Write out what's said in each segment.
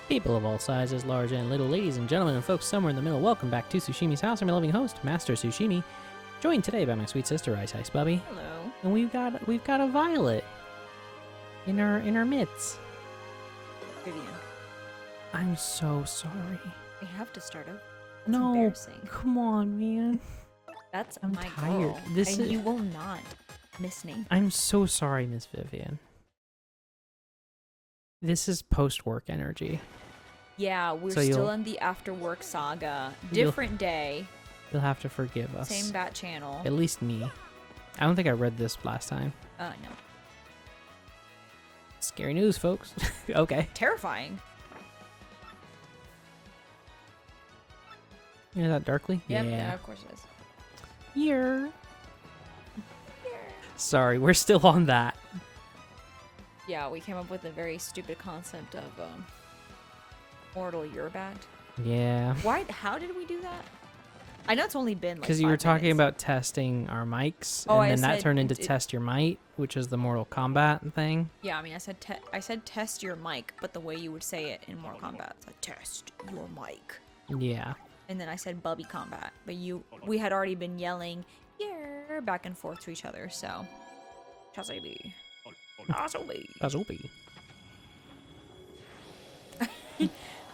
People of all sizes, large and little, ladies and gentlemen, and folks somewhere in the middle, welcome back to Sushimi's House. I'm your loving host, Master Sushimi, joined today by my sweet sister, Ice Bubbie. Hello. And we've got a Violet in our midst. Vivian. I'm so sorry. We have to start over. It's No, embarrassing. come on, man. That's I'm my tired. girl. This and is- you will not miss me. I'm so sorry, Miss Vivian. This is post-work energy. Yeah, we're So still you'll- in the after work saga. You'll- Different day. You'll have to forgive us. Same bat channel. At least me. I don't think I read this last time. No. Scary news, folks. Okay. Terrifying. You know that darkly? Yep, Yeah. of course it is. Here. Sorry, we're still on that. Yeah, we came up with a very stupid concept of mortal Eurobat. Yeah. Why? How did we do that? I know it's only been like Because you were 5 talking minutes. about testing our mics, Oh, and I then that said turned into it- test your might, which is the Mortal Kombat thing. Yeah, I mean, I said test your mic, but the way you would say it in Mortal Kombat, it's like test your mic. Yeah. And then I said Bubbie combat, but we had already been yelling yeah back and forth to each other, so Chasabi. Azubi.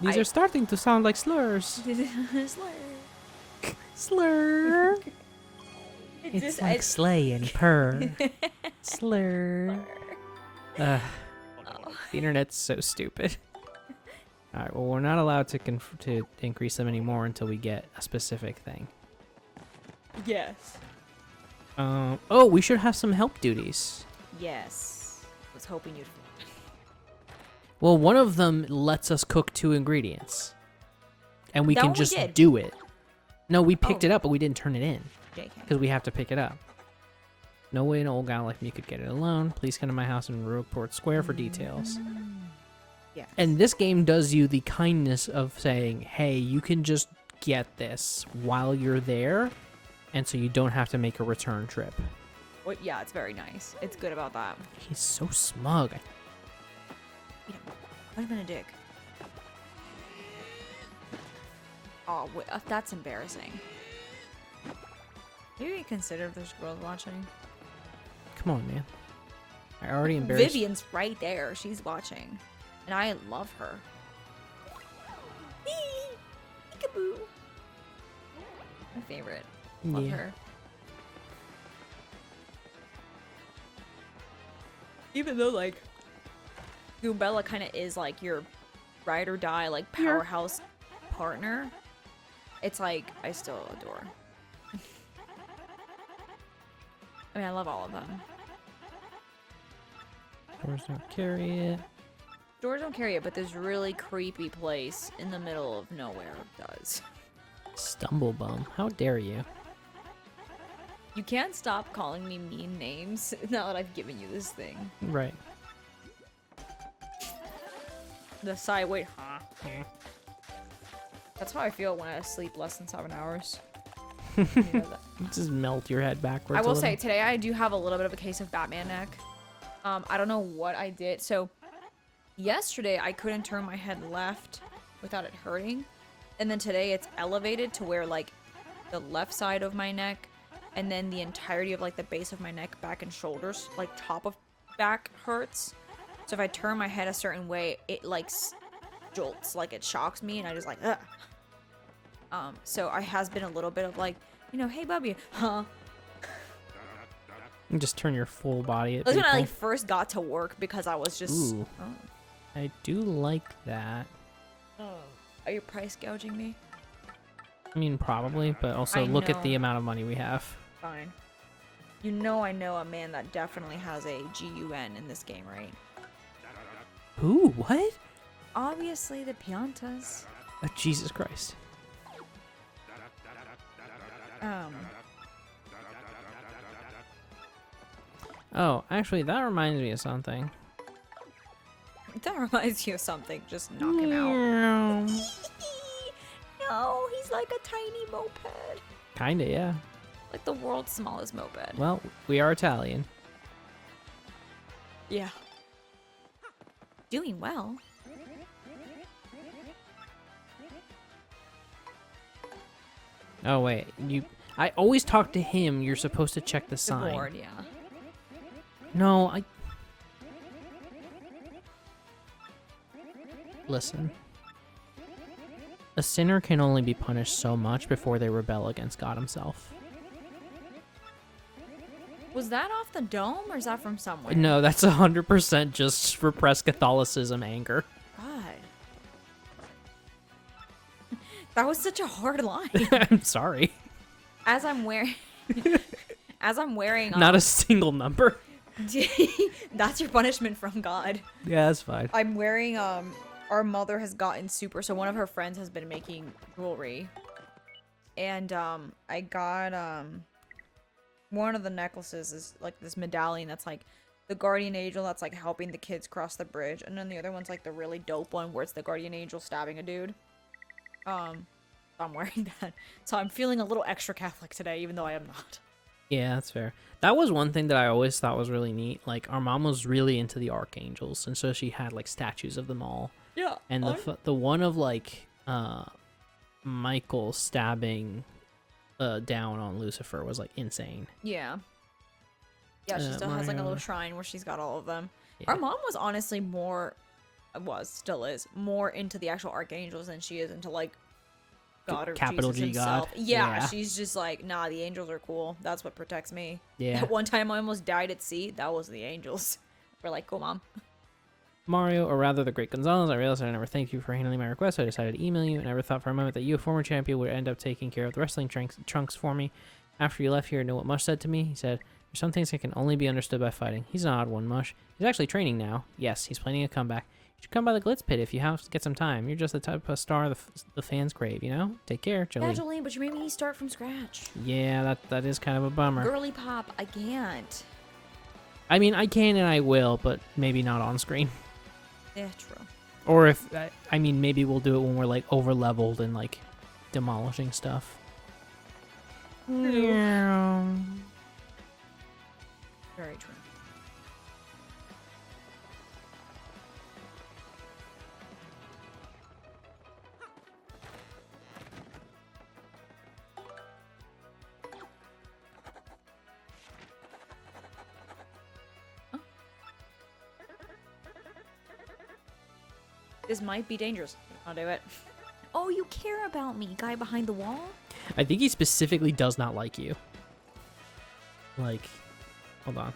These are starting to sound like slurs. Slur. It's like slay and purr. Slur. The internet's so stupid. All right. Well, we're not allowed to increase them anymore until we get a specific thing. Yes. Oh, we should have some help duties. Yes. Was hoping you'd. Well, one of them lets us cook 2 ingredients, and we That can one we just did. do it. No, we picked Oh. it up, but we didn't turn it in JK. because we have to pick it up. No way an old guy like me could get it alone. Please come to my house in Rogueport Square for details. Yeah. And this game does you the kindness of saying, hey, you can just get this while you're there, and so you don't have to make a return trip. Well, yeah, it's very nice. It's good about that. He's so smug. You know, I've been a dick. Oh, wait, that's embarrassing. Maybe consider if there's girls watching. Come on, man. I already embarrassed. Vivian's right there. She's watching. And I love her. Peekaboo. My favorite. Love Yeah. her. Even though, like, Goombella kind of is, like, your ride or die, like, powerhouse partner, it's like, I still adore. I mean, I love all of them. Doors don't carry it. Doors don't carry it, but this really creepy place in the middle of nowhere does. Stumblebum. How dare you? You can't stop calling me mean names now that I've given you this thing. Right. The side wait, huh? That's how I feel when I sleep less than 7 hours. You know that. Just melt your head backwards. I a will little. say, today I do have a little bit of a case of Batman neck. I don't know what I did. So, yesterday I couldn't turn my head left without it hurting. And then today it's elevated to where, like, the left side of my neck and then the entirety of, like, the base of my neck, back and shoulders, like, top of back hurts. So if I turn my head a certain way, it, like, jolts, like, it shocks me and I just, like, ugh. So I has been a little bit of, like, you know, hey, Bubbie, huh? You just turn your full body at That was when I, people. like, first got to work because I was just... Ooh. Oh. I do like that. Are you price gouging me? I mean, probably, but also I look at know. the amount of money we have. Fine. You know I know a man that definitely has a GUN in this game, right? Who? What? Obviously the Piantas. Oh, Jesus Christ. Oh, actually, that reminds me of something. That reminds you of something. Just knock him out. Meow. No, he's like a tiny moped. Kinda, yeah. Like the world's smallest moped. Well, we are Italian. Yeah. Doing well. Oh wait, I always talk to him. You're supposed to check the The sign. board, yeah. No, Listen. A sinner can only be punished so much before they rebel against God himself. Was that off the dome, or is that from somewhere? No, that's 100% just repressed Catholicism anger. God. That was such a hard line. I'm sorry. As I'm wearing... Not a single number. That's your punishment from God. Yeah, that's fine. I'm wearing, our mother has gotten super... So one of her friends has been making jewelry. And, I got, one of the necklaces is, like, this medallion that's, like, the guardian angel that's, like, helping the kids cross the bridge. And then the other one's, like, the really dope one where it's the guardian angel stabbing a dude. I'm wearing that. So I'm feeling a little extra Catholic today, even though I am not. Yeah, that's fair. That was one thing that I always thought was really neat. Like, our mom was really into the archangels, and so she had, like, statues of them all. Yeah. And the one of, like, Michael stabbing down on Lucifer was, like, insane. Yeah. Yeah, she still has, like, a little shrine where she's got all of them. Yeah. Our mom was honestly still is, more into the actual archangels than she is into, like, God or Capital Jesus G himself. God. Yeah, she's just like, nah, the angels are cool. That's what protects me. Yeah. At one time I almost died at sea. That was the angels. We're like, cool, Mom. Mario, or rather the Great Gonzalez, I realized I never thanked you for handling my request, so I decided to email you. I never thought for a moment that you, a former champion, would end up taking care of the wrestling trunks for me. After you left here, I know what Mush said to me. He said, there's some things that can only be understood by fighting. He's an odd one, Mush. He's actually training now. Yes, he's planning a comeback. You should come by the Glitz Pit if you have to get some time. You're just the type of star the fans crave, you know? Take care, Jolene. Yeah, Jolene, but you made me start from scratch. Yeah, that is kind of a bummer. Girly pop, I can't. I mean, I can and I will, but maybe not on screen. Yeah, true. Or if, I mean, maybe we'll do it when we're, like, over-leveled and, like, demolishing stuff. Yeah. Very true. This might be dangerous. I'll do it. Oh, you care about me, guy behind the wall? I think he specifically does not like you. Like, hold on.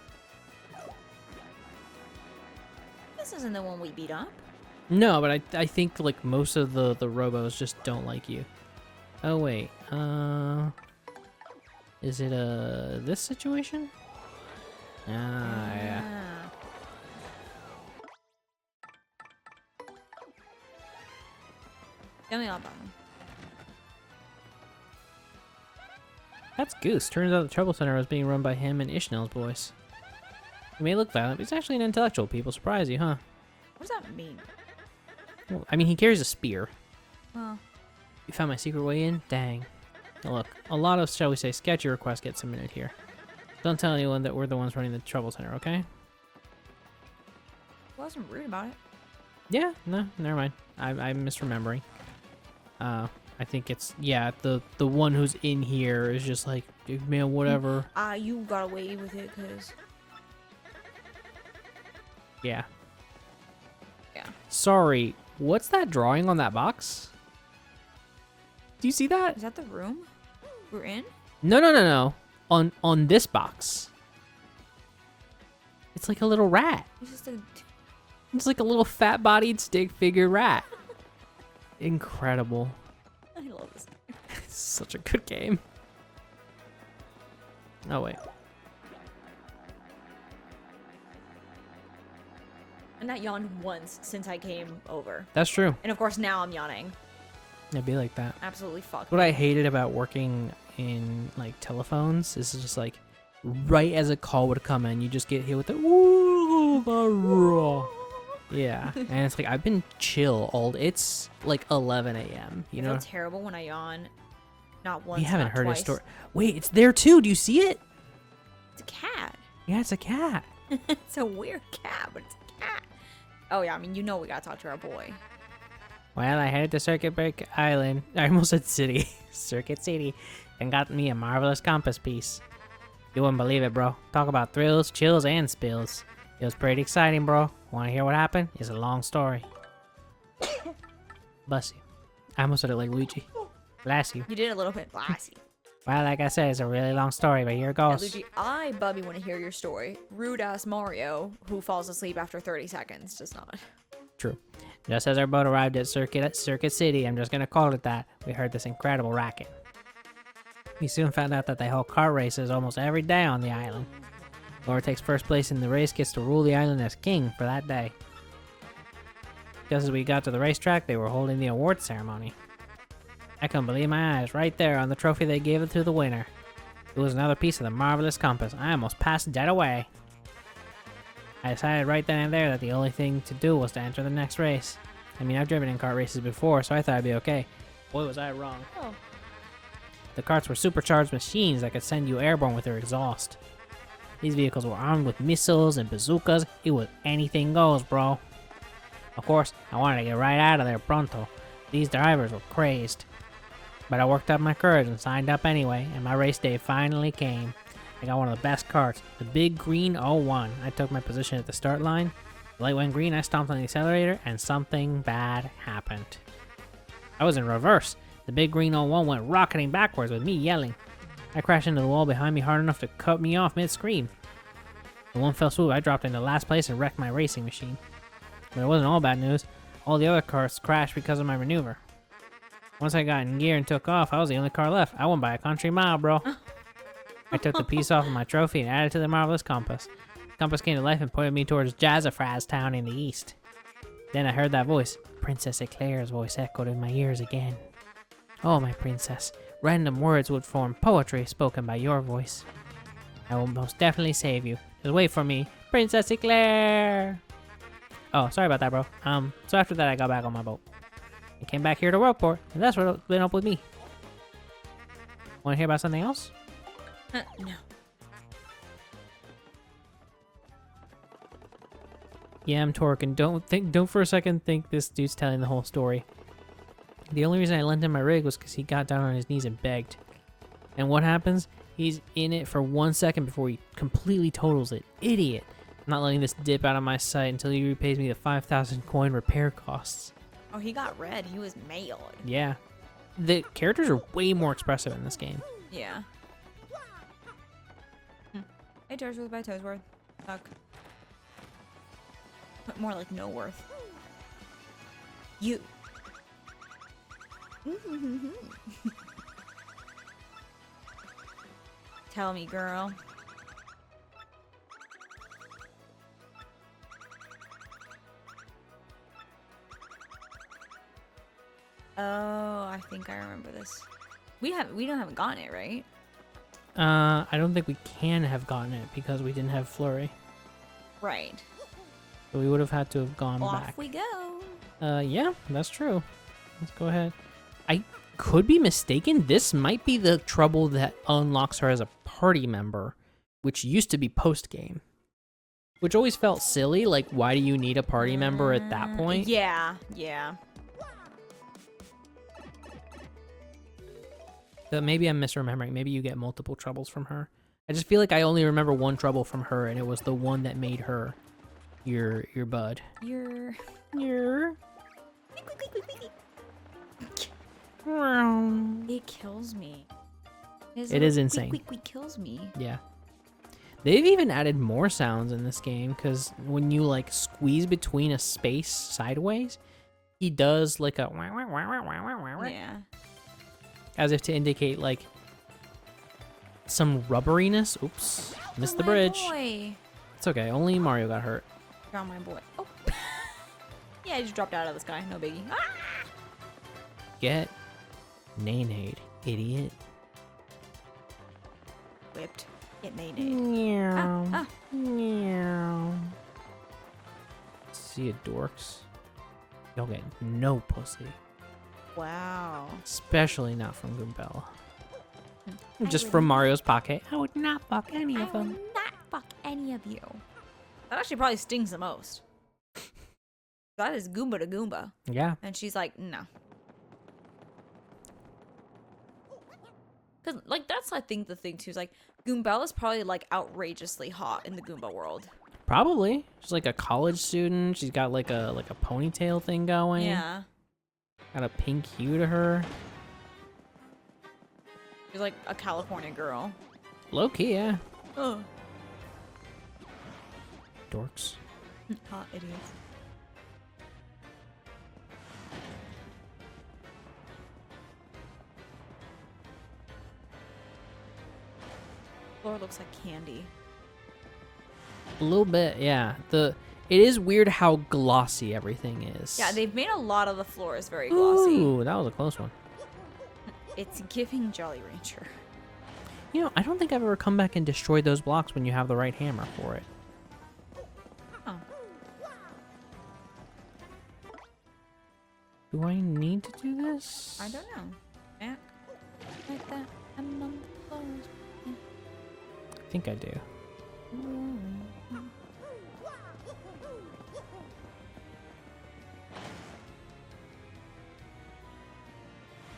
This isn't the one we beat up. No, but I think, like, most of the robos just don't like you. Oh, wait. Is it, this situation? Ah, yeah. Tell me about that one. That's Goose. Turns out the Trouble Center was being run by him and Ishnel's boys. He may look violent, but he's actually an intellectual. People surprise you, huh? What does that mean? Well, I mean, he carries a spear. Well, You found my secret way in? Dang. Now look, a lot of, shall we say, sketchy requests get submitted here. Don't tell anyone that we're the ones running the Trouble Center, okay? I wasn't rude about it. Yeah, no, never mind. I'm misremembering. I think it's, yeah, the one who's in here is just like, man, whatever. You got away with it, cause... Yeah. Yeah. Sorry, what's that drawing on that box? Do you see that? Is that the room we're in? No. On this box. It's like a little rat. It's just a... It's like a little fat-bodied stick figure rat. Incredible. I love this. It's such a good game. Oh, wait. I've not yawned once since I came over. That's true. And of course now I'm yawning. It'd be like that. Absolutely fucked. What I hated about working in, like, telephones is just, like, right as a call would come in, you just get hit with the ooh, the raw. Yeah, and it's like, I've been chill all, it's like 11 a.m., you know? I feel terrible when I yawn. Not once, We haven't not heard twice. a story. Wait, it's there too. Do you see it? It's a cat. Yeah, it's a cat. It's a weird cat, but it's a cat. Oh yeah, I mean, you know we gotta talk to our boy. Well, I headed to Circuit Break Island. I almost said city. Circuit City. And got me a marvelous compass piece. You wouldn't believe it, bro. Talk about thrills, chills, and spills. It was pretty exciting, bro. Want to hear what happened? It's a long story. Bless you. I almost said it like Luigi. Bless you. You did a little bit classy. Well, like I said, it's a really long story, but here it Yeah, goes. Luigi, I, Bubbie, want to hear your story. Rude ass Mario, who falls asleep after 30 seconds, does not. True. Just as our boat arrived at Circuit City, I'm just gonna call it that, we heard this incredible racket. We soon found out that they hold kart races almost every day on the island. Whoever takes first place in the race gets to rule the island as king for that day. Just as we got to the racetrack, they were holding the award ceremony. I couldn't believe my eyes. Right there on the trophy they gave it to the winner. It was another piece of the marvelous compass. I almost passed dead away. I decided right then and there that the only thing to do was to enter the next race. I mean, I've driven in kart races before, so I thought I'd be okay. Boy, was I wrong. Oh. The karts were supercharged machines that could send you airborne with their exhaust. These vehicles were armed with missiles and bazookas. It was anything goes, bro. Of course, I wanted to get right out of there pronto. These drivers were crazed. But I worked up my courage and signed up anyway, and my race day finally came. I got one of the best karts, the big green 01. I took my position at the start line. The light went green, I stomped on the accelerator, and something bad happened. I was in reverse. The big green 01 went rocketing backwards with me yelling. I crashed into the wall behind me hard enough to cut me off mid-scream. In one fell swoop, I dropped into last place and wrecked my racing machine. But it wasn't all bad news. All the other cars crashed because of my maneuver. Once I got in gear and took off, I was the only car left. I won by a country mile, bro. I took the piece off of my trophy and added it to the marvelous compass. The compass came to life and pointed me towards Jazzafraz Town in the east. Then I heard that voice. Princess Eclair's voice echoed in my ears again. Oh, my princess. Random words would form poetry spoken by your voice. I will most definitely save you. Just wait for me. Princess Eclair! Oh, sorry about that, bro. So after that, I got back on my boat. I came back here to Worldport, and that's what's been up with me. Want to hear about something else? No. Yeah, I'm Torque, don't for a second think this dude's telling the whole story. The only reason I lent him my rig was because he got down on his knees and begged. And what happens? He's in it for 1 second before he completely totals it. Idiot! I'm not letting this dip out of my sight until he repays me the 5,000 coin repair costs. Oh, he got red. He was mailed. Yeah. The characters are way more expressive in this game. Yeah. Hey, Toes worth by Toes worth. Fuck. But more like no worth. You. Tell me, girl. Oh, I think I remember this. We haven't gotten it, right? I don't think we can have gotten it because we didn't have Flurry. Right. So we would have had to have gone Off back. we go. Yeah, that's true. Let's go ahead. I could be mistaken. This might be the trouble that unlocks her as a party member, which used to be post-game. Which always felt silly, like why do you need a party member at that point? Yeah, yeah. But maybe I'm misremembering. Maybe you get multiple troubles from her. I just feel like I only remember one trouble from her, and it was the one that made her your bud. Your. It kills me. It is insane. It kills me. Yeah. They've even added more sounds in this game, because when you like squeeze between a space sideways, he does like a Yeah. as if to indicate like some rubberiness. Oops, missed the bridge. Boy. It's okay. Only Mario got hurt. Drown my boy. Oh. Yeah, I just dropped out of the sky. No biggie. Ah! Get nay-nayed, idiot. Whipped. Get nay-nayed. Meow. Ah, Meow. See you, dorks. You'll get no pussy. Wow. Especially not from Goombella. Just would from Mario's pocket. I would not fuck any of I will them. not fuck any of you. That actually probably stings the most. That is Goomba to Goomba. Yeah. And she's like, no. Because, like, that's, I think, the thing, too. Is, like, Goombella's probably, like, outrageously hot in the Goomba world. Probably. She's like a college student. She's got like a ponytail thing going. Yeah. Got a pink hue to her. She's, like, a California girl. Low key, yeah. Oh. Dorks. Hot idiots. Floor looks like candy. A little bit, yeah. It is weird how glossy everything is. Yeah, they've made a lot of the floors very glossy. Ooh, that was a close one. It's giving Jolly Rancher. You know, I don't think I've ever come back and destroyed those blocks when you have the right hammer for it. Oh. Do I need to do this? I don't know. Matt, like that. I'm on the floors. I think I do.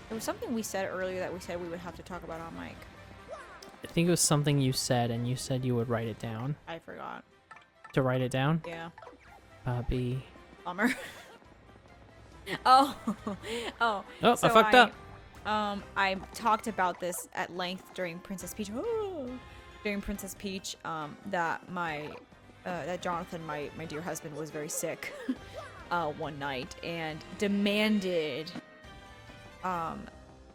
There was something we said earlier that we said we would have to talk about on mic. I think it was something you said, and you said you would write it down. I forgot. To write it down? Yeah. Bubbie. Bummer. Oh. Oh. Oh, So I fucked up. I talked about this at length during Princess Peach. During Princess Peach, that that Jonathan, my dear husband, was very sick one night and demanded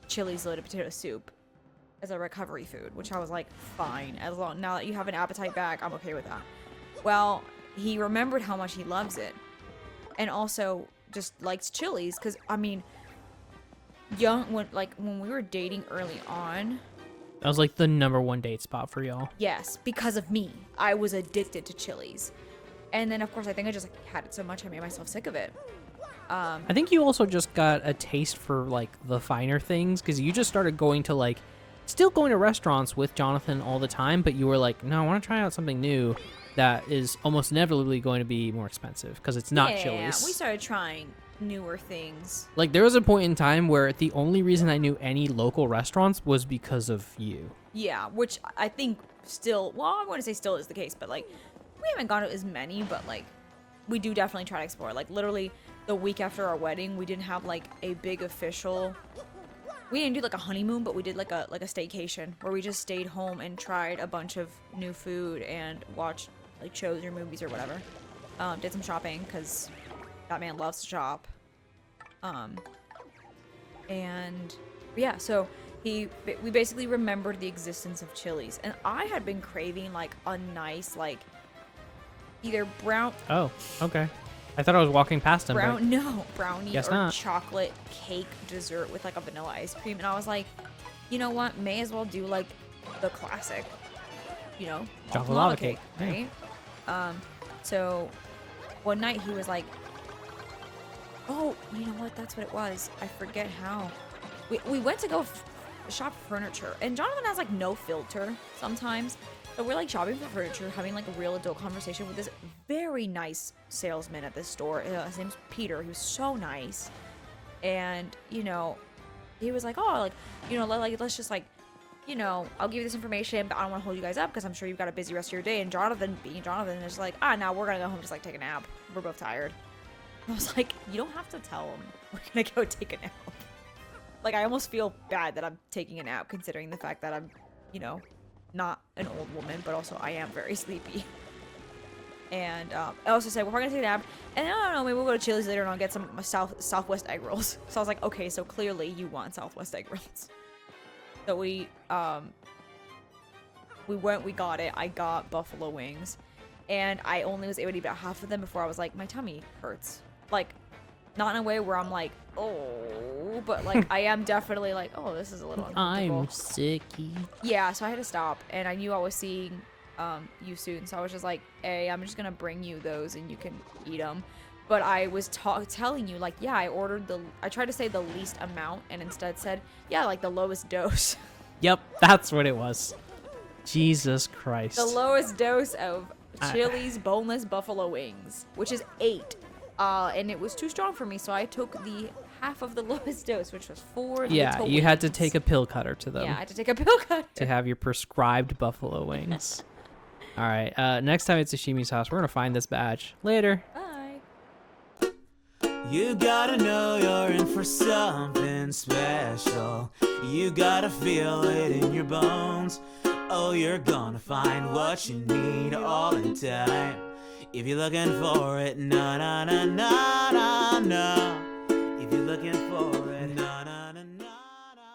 Chili's loaded potato soup as a recovery food, which I was like, fine, as long now that you have an appetite back, I'm okay with that. Well, he remembered how much he loves it, and also just likes Chili's, because I mean, when we were dating early on. That was like the #1 date spot for y'all. Yes, because of me. I was addicted to Chili's. And then, of course, I think I just like, had it so much I made myself sick of it. I think you also just got a taste for like the finer things, because you just started going to like, still going to restaurants with Jonathan all the time, but you were like, no, I want to try out something new that is almost inevitably going to be more expensive because it's not Yeah, Chili's. we started trying newer things. Like, there was a point in time where the only reason I knew any local restaurants was because of you. Yeah, which I think still, well, I wouldn't say still is the case, but like, we haven't gone to as many, but like, we do definitely try to explore. Like, literally, the week after our wedding, we didn't have like a big official. We didn't do like a honeymoon, but we did like a staycation where we just stayed home and tried a bunch of new food and watched like shows or movies or whatever. Did some shopping because that man loves to shop. And yeah, so we basically remembered the existence of Chili's, and I had been craving like a nice like either brown. Oh, okay. I thought I was walking past him. Brownie Guess or not. chocolate cake dessert with like a vanilla ice cream, and I was like, you know what, may as well do like the classic, you know, Chocolate lava cake, right? So one night he was like, oh, you know what, that's what it was, I forget how we went to go shop for furniture, and Jonathan has like no filter sometimes. So we're like shopping for furniture, having like a real adult conversation with this very nice salesman at this store. His name's Peter. He was so nice. And, you know, he was like, oh, like, you know, let's just like, you know, I'll give you this information, but I don't want to hold you guys up because I'm sure you've got a busy rest of your day. And Jonathan, being Jonathan, is like, now we're going to go home just like take a nap. We're both tired. I was like, you don't have to tell him we're going to go take a nap. Like, I almost feel bad that I'm taking a nap considering the fact that I'm, you know, not an old woman, but also I am very sleepy. And I also said, we're gonna take a nap, and I don't know, maybe we'll go to Chili's later and I'll get some Southwest egg rolls. So I was like, okay, so clearly you want Southwest egg rolls. So we went, we got it. I got buffalo wings, and I only was able to eat about half of them before I was like, my tummy hurts. Like, not in a way where I'm like, oh, but like I am definitely like, oh, this is a little uncomfortable. I'm sicky. Yeah, so I had to stop, and I knew I was seeing you soon, so I was just like, hey, I'm just gonna bring you those and you can eat them. But I was telling you, like, yeah, I tried to say the least amount and instead said, yeah, like the lowest dose. Yep, that's what it was. Jesus Christ. The lowest dose of Chili's boneless buffalo wings, which is 8. and it was too strong for me, so I took the half of the lowest dose, which was 4 Yeah, little you had to wings. take a pill cutter to them Yeah, I had to take a pill cutter. to have your prescribed buffalo wings. All right, next time it's Ashimi's house, we're gonna find this badge. Later. Bye. You gotta know you're in for something special. You gotta feel it in your bones. Oh, you're gonna find what you need all in time. If you're looking for it, na na na na na na. If you're looking for it, na